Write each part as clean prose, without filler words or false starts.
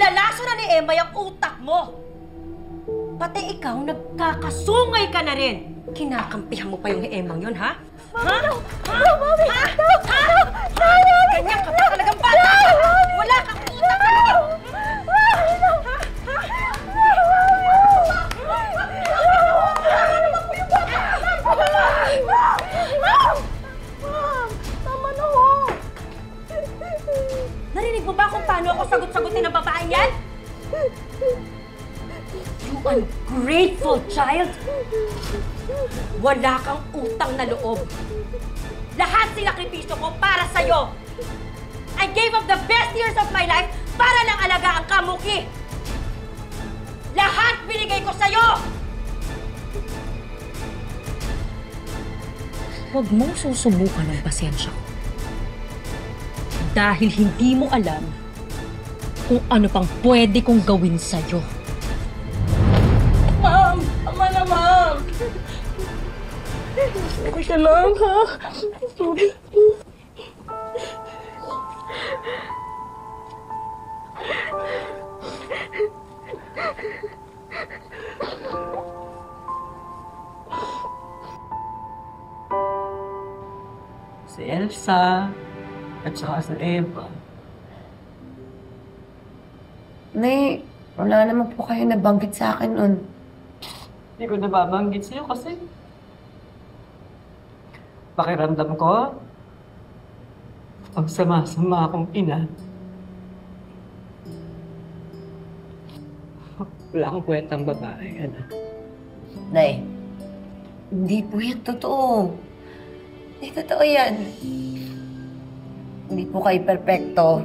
Pinalaso na ni Emma yung utak mo! Pati ikaw, nagkakasungay ka na rin! Kinakampihan mo pa yung Emang yun, ha? Ha? Ha? Ha? Ha? Ganyan ka pa talagang bata! Wala kang utak talaga! Tama na ho! Narinig mo ba kung paano ako sagot-sagutin ng babaeng yan? You ungrateful child! Wala kang utang na loob. Lahat sinakripisyo ko para sa'yo. I gave up the best years of my life para lang alagaan ka, Muki. Lahat binigay ko sa'yo! Huwag mong susubukan ng pasensya ko. Dahil hindi mo alam kung ano pang pwede kong gawin sa'yo. Ma'am! Tama na, ma'am! Sorry ka lang, ha? Sorry. Si Elsa at saka si Eva. Nay, wala naman po kayo nabanggit sa akin nun. Hindi ko nababanggit sa'yo kasi pakiramdam ko pag sama-sama akong ina. Wala akong kwentang babae, anak. Nay, hindi po yan totoo. Hindi totoo yan. Hindi po kayo perpekto.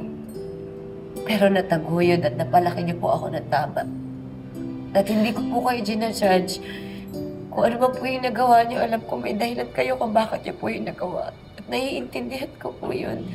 Pero nataguyod at napalaki niyo po ako ng tama. At hindi ko po kayo ginajudge. Kung ano ba po yung nagawa niyo, alam ko may dahilan kayo kung bakit niyo po yung nagawa. At naiintindihan ko po yun.